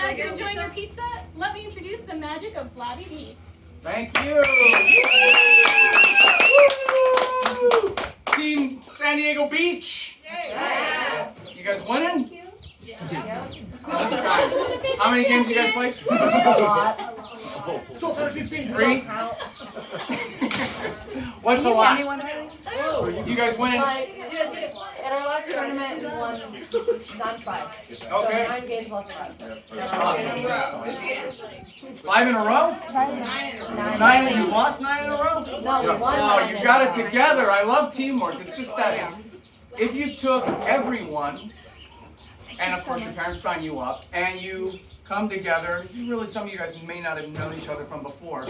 as you're enjoying your pizza, let me introduce the magic of Blobby B. Thank you. Team San Diego Beach. Yes. You guys winning? Yeah. Another time. How many games you guys played? A lot. 3. What's a lot? Oh. You guys winning? Like, at our last tournament, we won 9-5. Okay. So 9 games lost 5. Awesome. 5 in a row? 9. You lost 9 in a row? No, we won Oh, 9 you in got a it row. together. I love teamwork. It's just that if you took everyone, and of course your parents sign you up, and you come together, really some of you guys may not have known each other from before.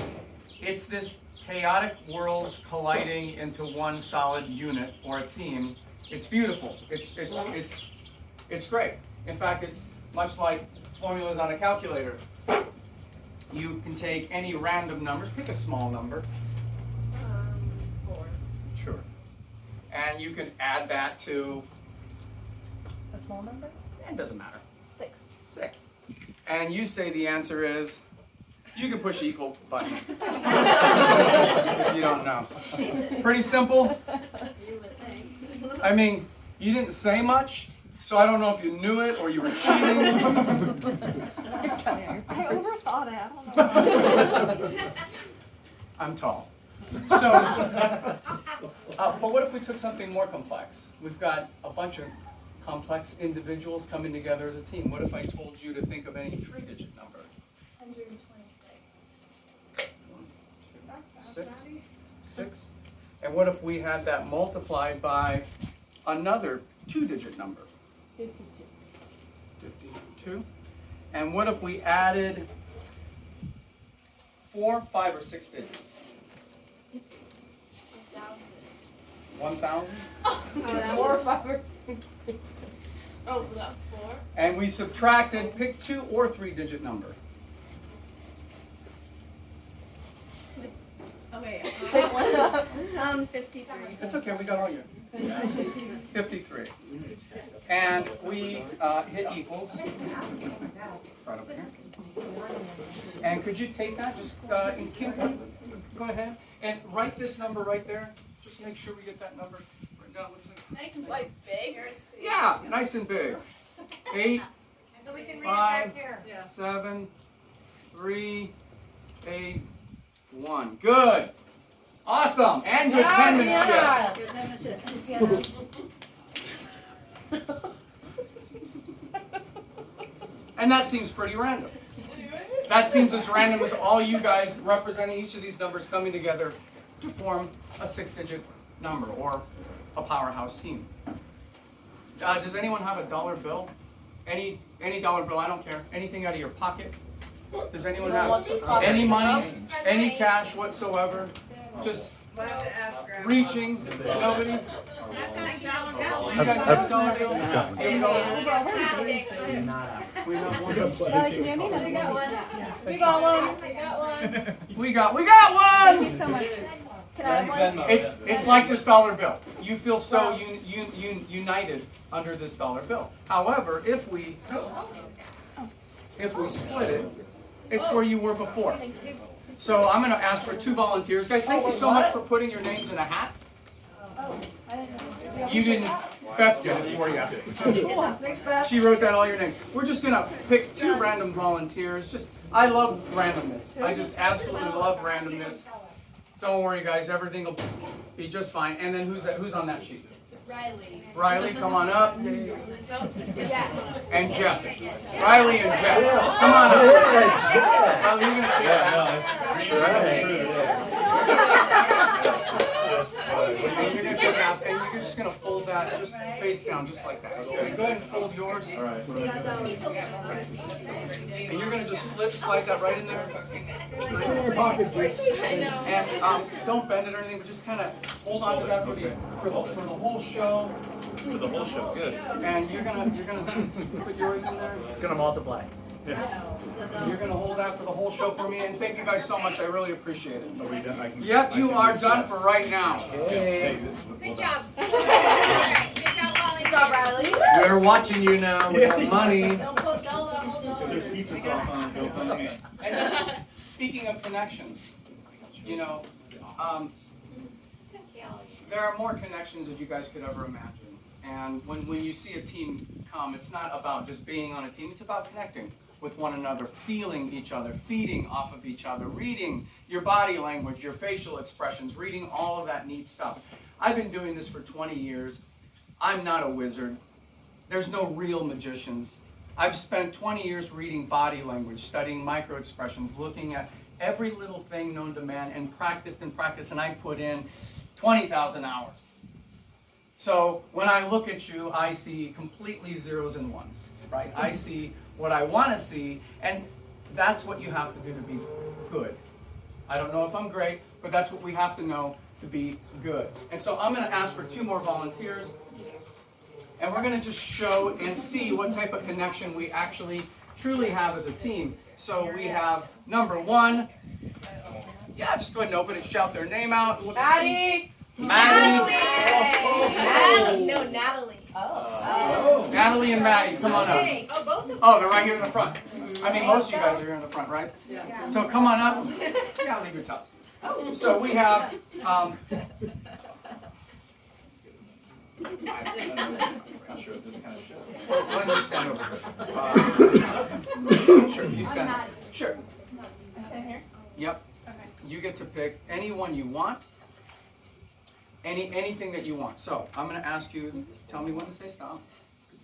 It's this chaotic worlds colliding into one solid unit or a team. It's beautiful. It's great. In fact, it's much like formulas on a calculator. You can take any random numbers, pick a small number. 4. Sure. And you can add that to, A small number? it doesn't matter, 6. 6. And you say the answer is, you can push equal button. If you don't know. Pretty simple. I mean, you didn't say much, so I don't know if you knew it or you were cheating. I overthought it. I don't know. I'm tall. So, but what if we took something more complex? We've got a bunch of complex individuals coming together as a team. What if I told you to think of any 3-digit number? 126. 1, 2, 6. And what if we had that multiplied by another 2-digit number? 52. 52. And what if we added 4, 5, or 6 digits? 1,000. 4 or 5 or... Oh, that 4? And we subtracted, pick 2 or 3-digit number. Okay. 53. It's okay, we got all you. 53. And we hit equals. Right over here. And could you take that, just in keep, go ahead, and write this number right there. Just make sure we get that number written down. Looks Nice and like big, or it's yeah, nice and big. 8, so we can read 5, it here. 7, 3, 8, 1. Good. Awesome. And good penmanship. And that seems pretty random. That seems as random as all you guys representing each of these numbers coming together to form a 6-digit number or a powerhouse team. Does anyone have a dollar bill? Any dollar bill, I don't care. Anything out of your pocket? Does anyone have any money, any cash whatsoever? Just reaching, nobody? You guys have a dollar bill? We got one. We got one. We got one! Thank you so much. Can I have one? It's like this dollar bill. You feel so united under this dollar bill. However, if we split it, it's where you were before. So I'm going to ask for 2 volunteers. Guys, thank you so much for putting your names in a hat. You didn't. Beth did it for you. She wrote down all your names. We're just going to pick 2 random volunteers. I love randomness. I just absolutely love randomness. Don't worry, guys. Everything will be just fine. And then who's on that sheet? Riley. Riley, come on up. Jeff. And Jeff. Riley and Jeff. Come on up. Riley, you're going to say that. And you're going to take out, and you're just going to fold that just face down, just like that. Okay, go ahead and fold yours. All right. And you're going to just slide that right in there. And don't bend it or anything, but just kind of hold on to that for the whole show. For the whole show, good. And you're gonna put yours in there. It's gonna multiply. You're gonna hold that for the whole show for me, and thank you guys so much. I really appreciate it. Are we done? Yep, you are done for right now. Hey, Good job. Good job, Wally. Good job, Riley. we're watching you now. We have money. Don't put Bella, hold on. Pizza sauce on it, GoFundMe. And speaking of connections, you know, there are more connections than you guys could ever imagine. And when you see a team come, it's not about just being on a team, it's about connecting with one another, feeling each other, feeding off of each other, reading your body language, your facial expressions, reading all of that neat stuff. I've been doing this for 20 years. I'm not a wizard. There's no real magicians. I've spent 20 years reading body language, studying micro expressions, looking at every little thing known to man, and practiced, and I put in 20,000 hours. So when I look at you, I see completely zeros and ones, right? I see what I want to see, and that's what you have to do to be good. I don't know if I'm great, but that's what we have to know to be good. And so I'm going to ask for 2 more volunteers, and we're going to just show and see what type of connection we actually truly have as a team. So we have number 1. Yeah, just go ahead and open it, shout their name out. Maddie! Maddie. Maddie. No, Natalie. Oh. Natalie and Maddie, come on up. Oh, both of them. Oh, they're right here in the front. I mean, most of you guys are here in the front, right? Yeah. So come on up. You gotta leave your towels. So we have, I'm not sure if this kind of show. why don't you stand over here? Sure, you stand. Sure. I'm sitting here. Yep. Okay. You get to pick anyone you want. Anything that you want. So I'm gonna ask you, tell me when to say stop.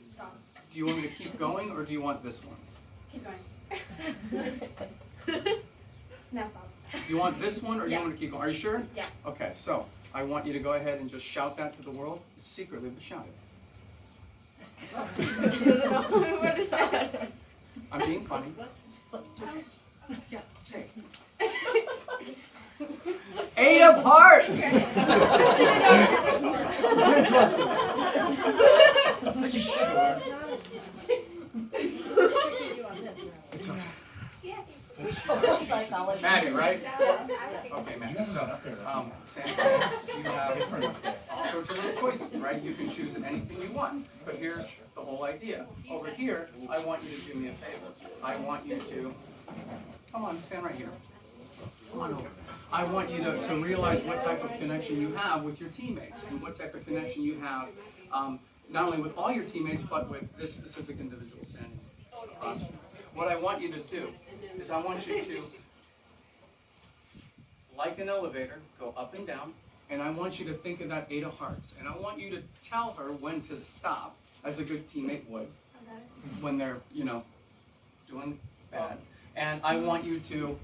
Stop. Do you want me to keep going, or do you want this one? Keep going. Now stop. Do you want this one, or do you Yeah. want to keep going? Are you sure? Yeah. Okay, so I want you to go ahead and just shout that to the world secretly, but shout it. What is that? I'm being funny. Yeah, say it. 8 of hearts! It's okay. Psychology. Maddie, right? Yeah. Okay, Maddie. You So, haven't up there, though. Santa, you have all sorts of little choices, right? You can choose anything you want. But here's the whole idea. Over here, I want you to do me a favor. I want you to, come on, stand right here. Come on over. I want you to realize what type of connection you have with your teammates, and what type of connection you have, not only with all your teammates, but with this specific individual standing across from you. What I want you to do is I want you to, like an elevator, go up and down, and I want you to think of that 8 of hearts, and I want you to tell her when to stop, as a good teammate would, when they're, doing bad. And I want you to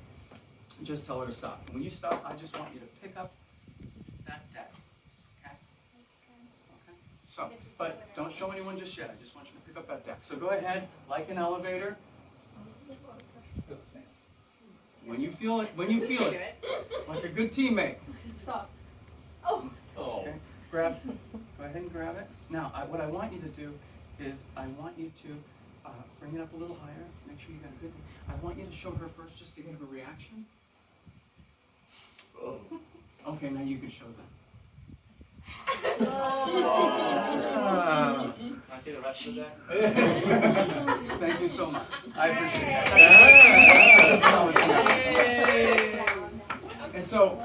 just tell her to stop. When you stop, I just want you to pick up that deck. Okay? Okay? So, but don't show anyone just yet. I just want you to pick up that deck. So go ahead, like an elevator. When you feel it, like a good teammate. Stop. Oh. Okay? Go ahead and grab it. Now, what I want you to do is I want you to bring it up a little higher. Make sure you got a good one. I want you to show her first just to get her reaction. Oh. Okay, now you can show them. Can I see the rest of that? Thank you so much. I appreciate that. And so,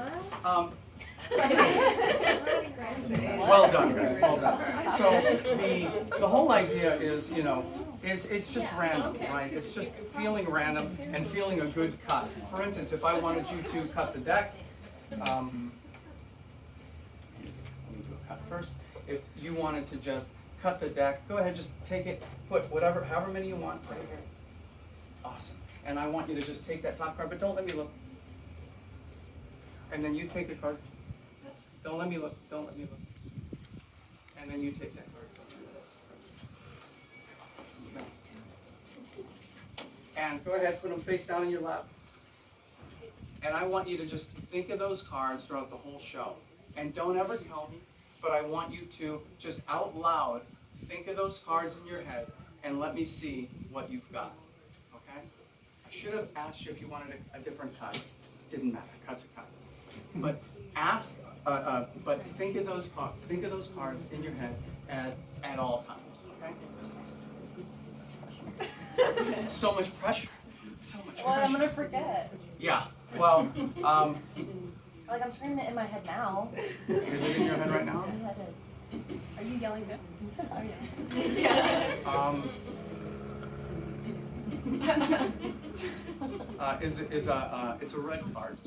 well done, guys. Well done. So the whole idea is, it's just random, right? It's just feeling random and feeling a good cut. For instance, if I wanted you to cut the deck, let me do a cut first. If you wanted to just cut the deck, go ahead, just take it, put however many you want right here. Awesome. And I want you to just take that top card, but don't let me look. And then you take the card. Don't let me look. Don't let me look. And then you take that card. And go ahead, put them face down in your lap. And I want you to just think of those cards throughout the whole show. And don't ever tell me, but I want you to just out loud think of those cards in your head and let me see what you've got. Okay? I should have asked you if you wanted a different cut. Didn't matter. Cut's a cut. But but think of those cards in your head at all times. Okay? So much pressure. So much Well, I'm pressure. gonna forget. Yeah. Well, Like I'm turning it in my head now. is it in your head right now? Yeah, it is. Are you yelling this? Oh yeah. It's a red card.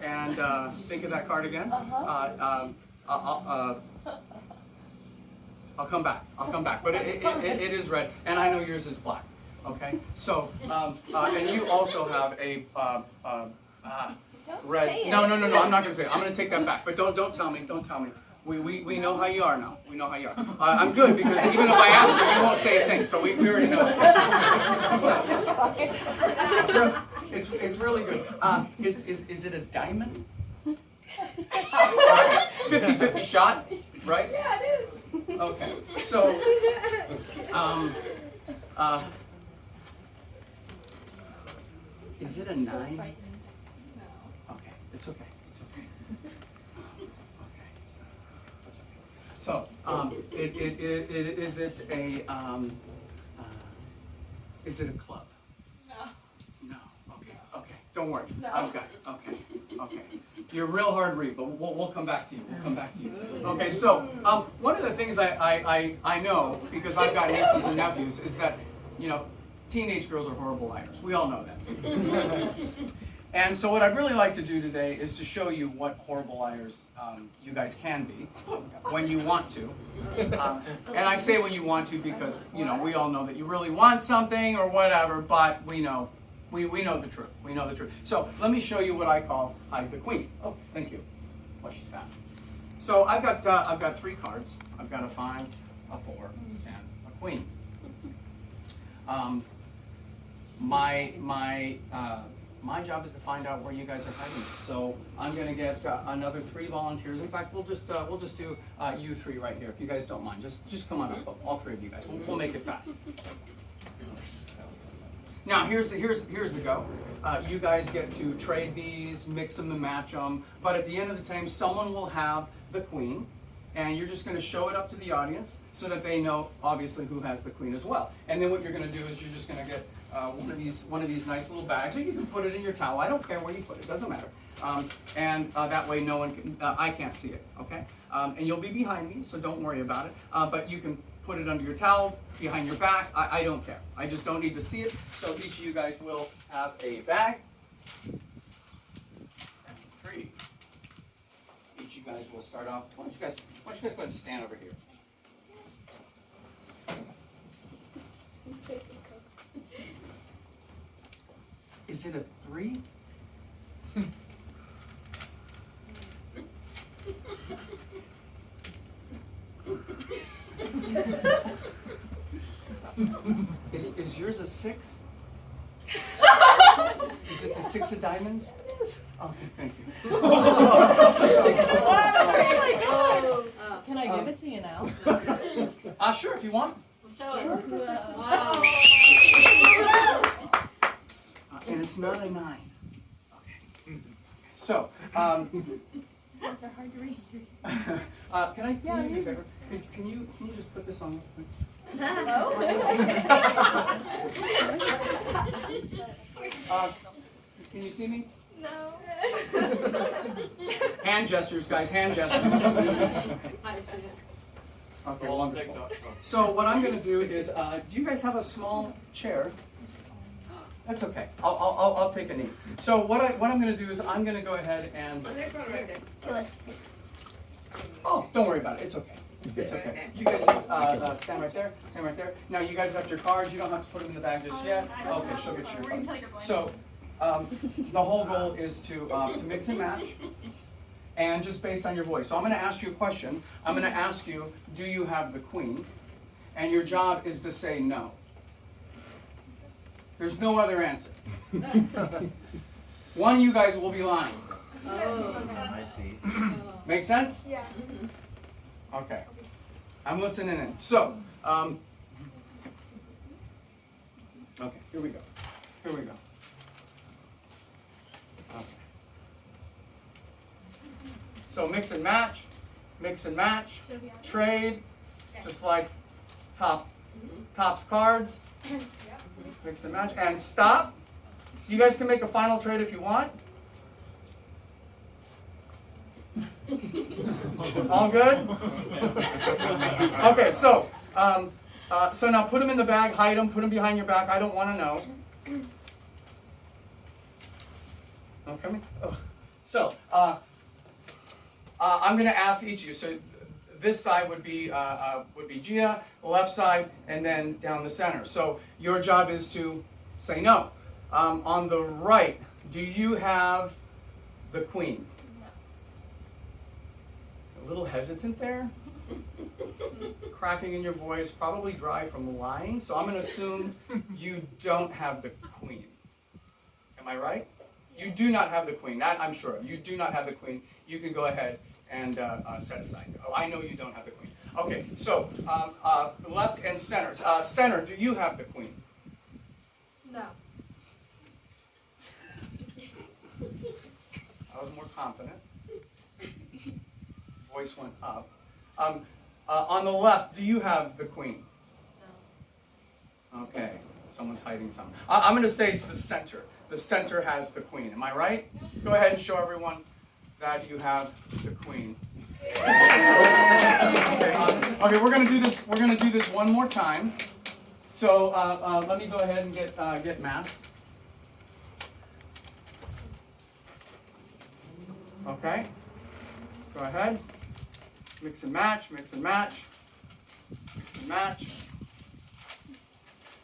And think of that card again. I'll come back. I'll come back. But it is red, and I know yours is black. Okay. So and you also have a Don't red. say it. No. I'm not gonna say it. I'm gonna take that back. But don't tell me. Don't tell me. We know how you are now. We know how you are. I'm good because even if I ask you, you won't say a thing. So we already know. So, it's really good. Is it a diamond? 50-50 shot, right? Yeah, it is. Okay. So is it a 9? Okay. It's okay. It's okay. Okay. That's okay. So is it a club? No. Okay. Don't worry. No. Okay. You're a real hard read, but we'll come back to you. Okay, so one of the things I know, because I've got nieces and nephews, is that, teenage girls are horrible liars. We all know that. And so what I'd really like to do today is to show you what horrible liars you guys can be when you want to. And I say when you want to because, we all know that you really want something or whatever, but we know the truth. We know the truth. So let me show you what I call hide the queen. Oh, thank you. Well, she's fast. So I've got 3 cards. I've got a 5, a 4, and a queen. My job is to find out where you guys are hiding. So I'm going to get another 3 volunteers. In fact, we'll just do you 3 right here, if you guys don't mind. Just come on up, all 3 of you guys. We'll make it fast. Now here's the go. You guys get to trade these, mix them and match them. But at the end of the time, someone will have the queen, and you're just going to show it up to the audience so that they know, obviously, who has the queen as well. And then what you're going to do is you're just going to get one of these nice little bags, or you can put it in your towel. I don't care where you put it; doesn't matter. And that way, no one can. I can't see it. Okay. And you'll be behind me, so don't worry about it. But you can put it under your towel, behind your back. I don't care. I just don't need to see it. So each of you guys will have a bag. And 3. Each of you guys will start off. Why don't you guys go ahead and stand over here? Is it a 3? Is yours a 6? Is it the 6 of diamonds? Okay, thank you. Can I give it to you now? Sure, if you want. Show us. Sure. Wow. And it's not a 9. Okay. So, That's hard to read. can I do you a favor? Can you just put this on real quick? Can you see me? No. Hand gestures, guys, hand gestures. Okay, wonderful. So what I'm going to do is, do you guys have a small chair? That's okay. I'll take a knee. So what I'm going to do is I'm going to go ahead and. Oh, don't worry about it. It's okay. It's okay. You guys stand right there. Stand right there. Now you guys got your cards. You don't have to put them in the bag just yet. Okay, she'll get you your card. So the whole goal is to mix and match, and just based on your voice. So I'm going to ask you a question. I'm going to ask you, do you have the queen? And your job is to say no. There's no other answer. One of you guys will be lying. I see. Make sense? Yeah. Okay. I'm listening in. So, okay, here we go. Here we go. Okay. So mix and match, trade, just like top's cards. Mix and match. And stop. You guys can make a final trade if you want. All good? Okay, so now put them in the bag, hide them, put them behind your back. I don't want to know. Okay. So I'm going to ask each of you. So this side would be Gia, the left side, and then down the center. So your job is to say no. On the right, do you have the queen? A little hesitant there. Cracking in your voice, probably dry from lying. So I'm going to assume you don't have the queen. Am I right? You do not have the queen. That I'm sure of. You do not have the queen. You can go ahead and set aside. Oh, I know you don't have the queen. Okay, so left and center. Center, do you have the queen? No. I was more confident. Voice went up. On the left, do you have the queen? No. Okay, someone's hiding something. I'm going to say it's the center. The center has the queen. Am I right? Go ahead and show everyone that you have the queen. Okay, awesome. Okay, we're going to do this. We're going to do this one more time. So let me go ahead and get masked. Okay. Go ahead. Mix and match, mix and match, mix and match,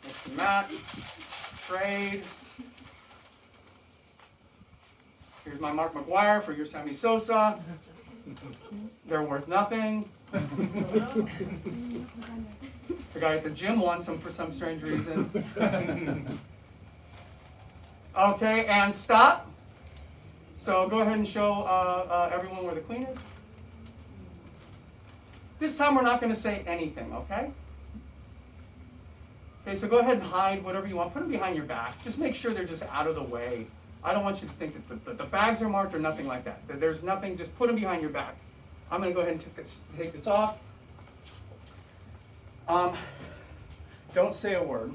mix and match, trade. Here's my Mark McGuire for your Sammy Sosa. They're worth nothing. The guy at the gym wants them for some strange reason. Okay, and stop. So go ahead and show everyone where the queen is. This time we're not going to say anything, okay? Okay, so go ahead and hide whatever you want. Put them behind your back. Just make sure they're just out of the way. I don't want you to think that the bags are marked or nothing like that. There's nothing, just put them behind your back. I'm going to go ahead and take this off. Don't say a word.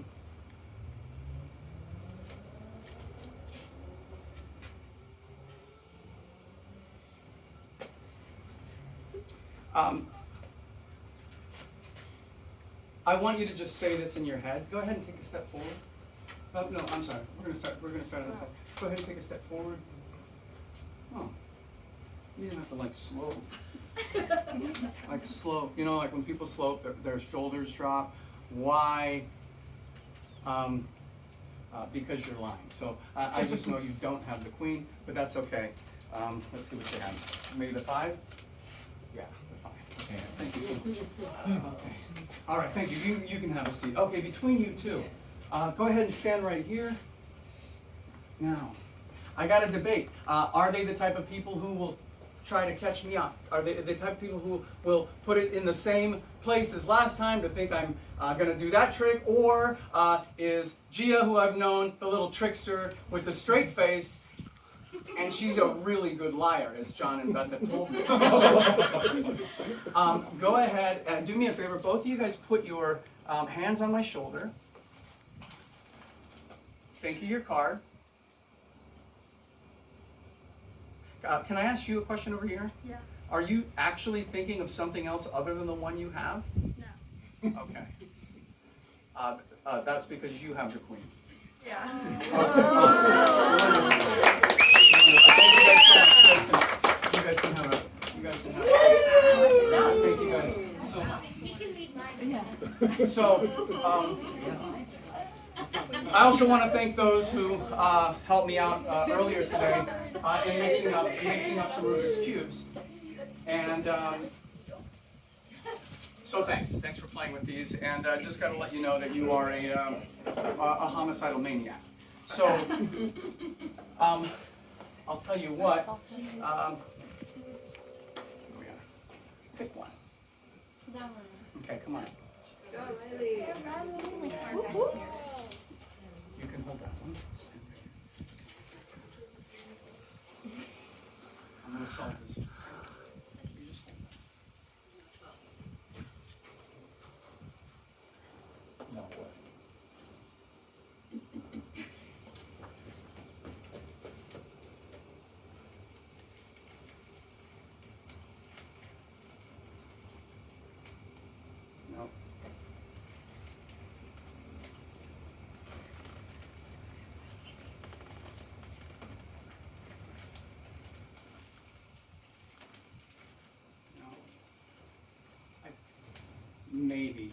I want you to just say this in your head. Go ahead and take a step forward. Oh, no, I'm sorry. We're gonna start on this side. Go ahead and take a step forward. Oh, you didn't have to like slow. Like slow. You know, like when people slope, their shoulders drop. Why? Because you're lying. So I just know you don't have the queen, but that's okay. Let's see what you have. Maybe the 5? Yeah, the 5. Okay, thank you so much. Okay. All right, thank you. You can have a seat. Okay, between you two, go ahead and stand right here. Now, I got a debate. Are they the type of people who will try to catch me up? Are they the type of people who will put it in the same place as last time to think I'm going to do that trick? Or is Gia, who I've known, the little trickster with the straight face, and she's a really good liar, as John and Beth have told me. So, go ahead and do me a favor. Both of you guys put your hands on my shoulder. Think of your card. Can I ask you a question over here? Yeah. Are you actually thinking of something else other than the one you have? No. Okay. That's because you have the queen. Yeah. Okay, awesome. Wonderful. Thank you guys so much. You guys can have a. Thank you guys so much. He can leave mine. So, I also want to thank those who helped me out earlier today in mixing up some Rubik's cubes, and so thanks for playing with these, and just got to let you know that you are a homicidal maniac. So, I'll tell you what. Pick one. Okay, come on. You can hold that one. Stand right here. I'm going to solve this. You just hold maybe.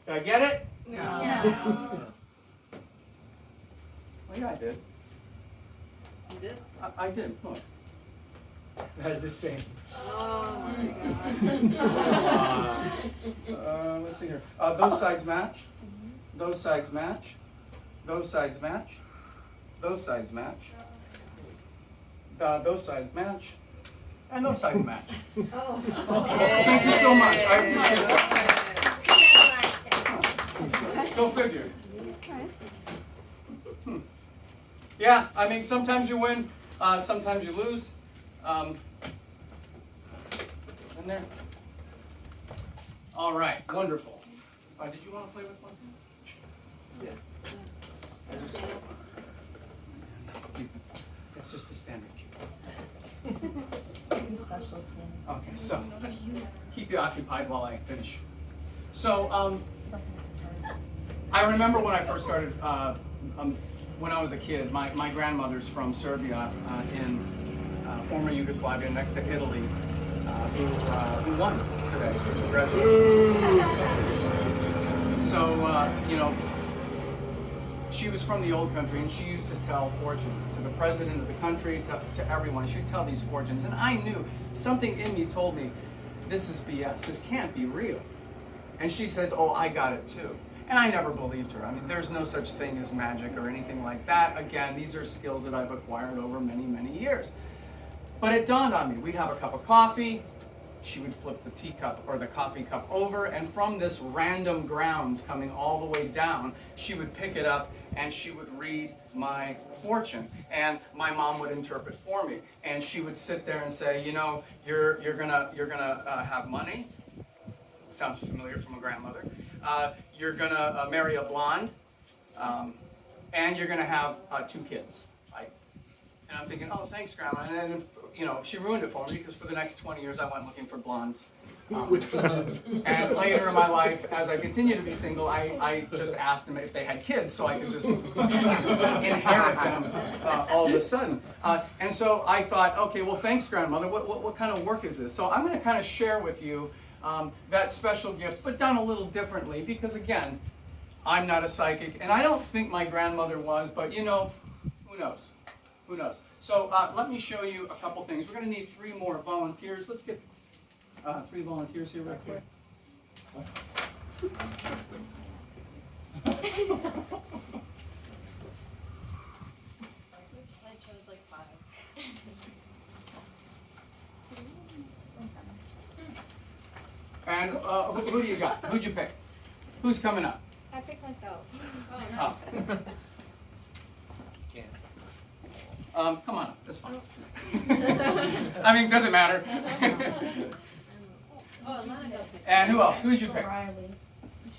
Did I get it? No. Well, yeah, I did. You did? I did. Look. That is the same. Oh my gosh. Let's see here. Those sides match. Those sides match. Those sides match. Those sides match. Those sides match. And those sides match. Oh. Thank you so much. I appreciate it. Go figure. Yeah, I mean, sometimes you win, sometimes you lose. In there. All right, wonderful. Did you want to play with one? Yes. It's just a standard cue. Special stand. Okay, so keep you occupied while I finish. So I remember when I first started, when I was a kid, my grandmother's from Serbia in former Yugoslavia next to Italy, who won today, so congratulations. So, you know, she was from the old country and she used to tell fortunes to the president of the country, to everyone. She'd tell these fortunes and I knew, something in me told me, this is BS, this can't be real. And she says, oh, I got it too. And I never believed her. I mean, there's no such thing as magic or anything like that. Again, these are skills that I've acquired over many, many years. But it dawned on me, we'd have a cup of coffee, she would flip the teacup or the coffee cup over, and from this random grounds coming all the way down, she would pick it up and she would read my fortune. And my mom would interpret for me. And she would sit there and say, you know, you're gonna have money. Sounds familiar from a grandmother. You're gonna marry a blonde, and you're gonna have 2 kids. And I'm thinking, oh, thanks, Grandma. And then, you know, she ruined it for me because for the next 20 years I went looking for blondes. And later in my life, as I continue to be single, I just asked them if they had kids so I could just inherit them all of a sudden. And so I thought, okay, well, thanks, Grandmother. What kind of work is this? So I'm going to kind of share with you that special gift, but done a little differently because, again, I'm not a psychic, and I don't think my grandmother was, but, you know, who knows? Who knows? So let me show you a couple things. We're going to need 3 more volunteers. Let's get 3 volunteers here real quick. I chose like 5. And who do you got? Who'd you pick? Who's coming up? I picked myself. Oh, nice. Come on up. That's fine. I mean, doesn't matter. Oh, Monica picked. And who else? Who did you pick? Riley.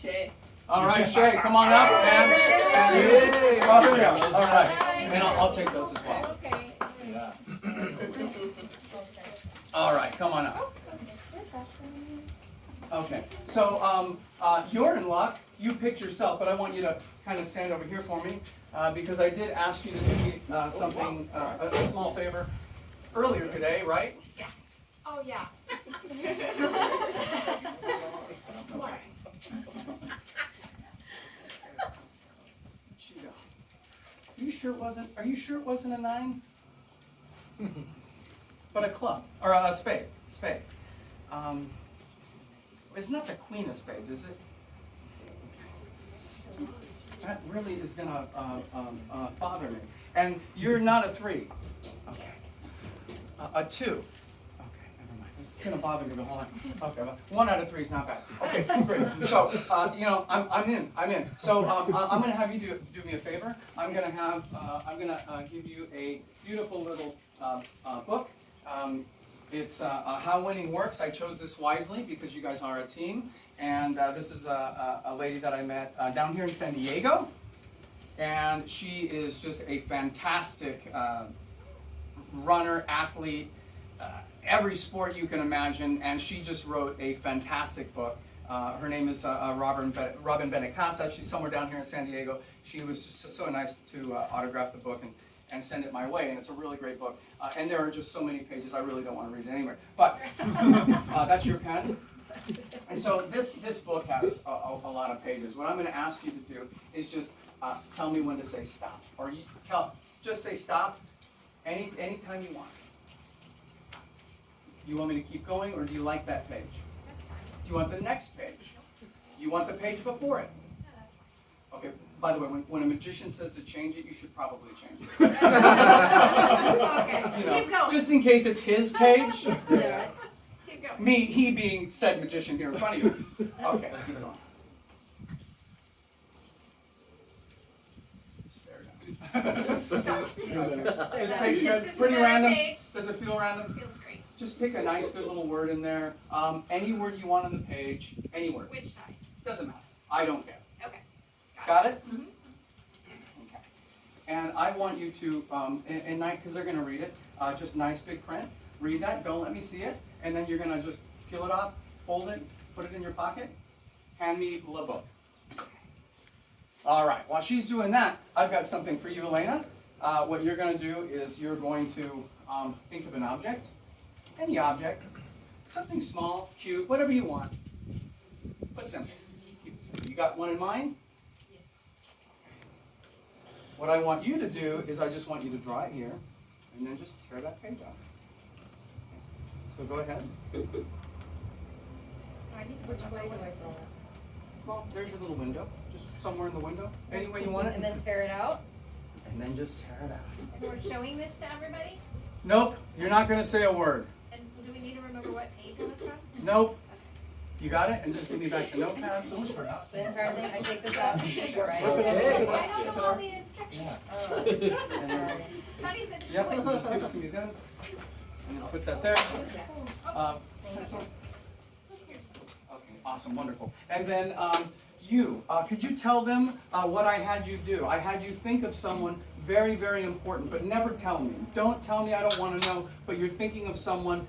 Shay. All right, Shay, come on up. And yay. Oh, here we go. All right. And I'll take those as well. Okay. Yeah. All right, come on up. Okay, so you're in luck. You picked yourself, but I want you to kind of stand over here for me because I did ask you to do me something, a small favor earlier today, right? Oh, yeah. You sure it wasn't? Are you sure it wasn't a 9? But a club or a spade. Spade. It's not the queen of spades, is it? That really is gonna bother me. And you're not a 3. Okay. A 2. Okay, never mind. This is gonna bother me the whole time. Okay, well, 1 out of 3 is not bad. Okay, great. So, you know, I'm in. So, I'm gonna have you do me a favor. I'm gonna give you a beautiful little book. It's How Winning Works. I chose this wisely because you guys are a team. And this is a lady that I met down here in San Diego. And she is just a fantastic runner, athlete, every sport you can imagine. And she just wrote a fantastic book. Her name is Robin Benecasa. She's somewhere down here in San Diego. She was just so nice to autograph the book and send it my way, and it's a really great book. And there are just so many pages, I really don't want to read it anywhere. But that's your pen. And so this book has a lot of pages. What I'm going to ask you to do is just tell me when to say stop, or just say stop anytime you want. You want me to keep going, or do you like that page? Do you want the next page? You want the page before it? Okay. By the way, when a magician says to change it, you should probably change it. Okay, You know, keep going. just in case it's his page. Yeah. Keep going. He being said magician here in front of you. Okay, keep going. Stare down. Stop. This page good? Pretty random? Does it feel random? Feels great. Just pick a nice, good little word in there. Any word you want on the page. Any word. Which side? Doesn't matter. I don't care. Okay. Got it? Mhm. Okay. And I want you to, because they're going to read it, just nice big print. Read that. Don't let me see it. And then you're going to just peel it off, fold it, put it in your pocket. Hand me the book. All right. While she's doing that, I've got something for you, Elena. What you're going to do is you're going to think of an object. Any object. Something small, cute, whatever you want. But simple. Keep it simple. You got one in mind? Yes. What I want you to do is I just want you to draw it here, and then just tear that page off. So go ahead. So I need to Which put way my do I draw it? Well, there's your little window. Just somewhere in the window. Any way you want it. And then tear it out? And then just tear it out. And we're showing this to everybody? Nope. You're not going to say a word. And do we need to remember what page on it's from? Nope. You got it? And just give me back the notepad. The entire thing, I take this out, right? Okay. I don't know all the instructions. Oh. And then, Connie said. yep, you just give it to me then. And I'll put that there. Thank you. Okay, awesome, wonderful. And then could you tell them what I had you do? I had you think of someone very, very important, but never tell me. Don't tell me I don't want to know, but you're thinking of someone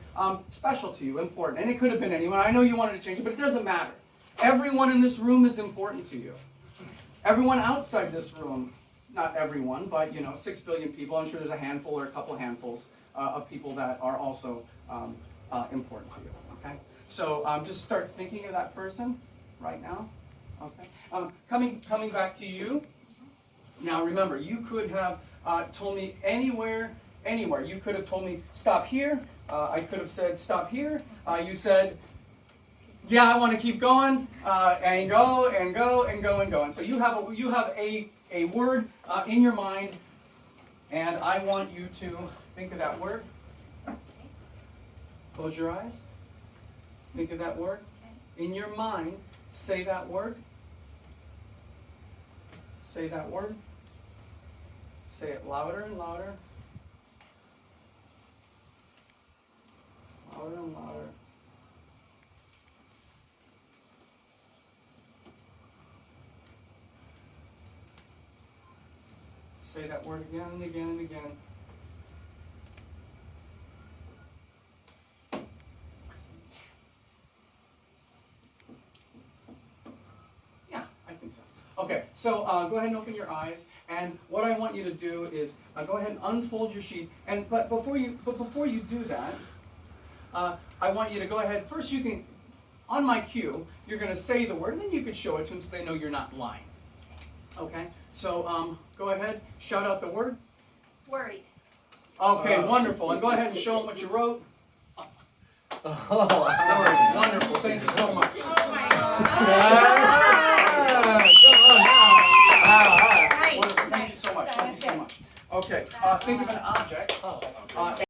special to you, important. And it could have been anyone. I know you wanted to change it, but it doesn't matter. Everyone in this room is important to you. Everyone outside this room, not everyone, but 6 billion people. I'm sure there's a handful or a couple handfuls of people that are also important to you. Okay? So just start thinking of that person right now. Okay. Coming back to you. Now remember, you could have told me anywhere. You could have told me stop here. I could have said stop here. You said, yeah, I want to keep going, and go and go and go and go. And so you have a word in your mind, and I want you to think of that word. Close your eyes. Think of that word. In your mind, say that word. Say that word. Say it louder and louder. Louder and louder. Say that word again and again and again. Yeah, I think so. Okay, so go ahead and open your eyes. And what I want you to do is go ahead and unfold your sheet. But before you do that, I want you to go ahead. First, you can, on my cue, you're going to say the word, and then you can show it to them so they know you're not lying. Okay. So go ahead, shout out the word. Worried. Okay, wonderful. And go ahead and show them what you wrote. Oh, Wonderful. Thank you so much. Oh my God. Wonderful. Thank you so much. Thank you so much. Okay. Think of an object.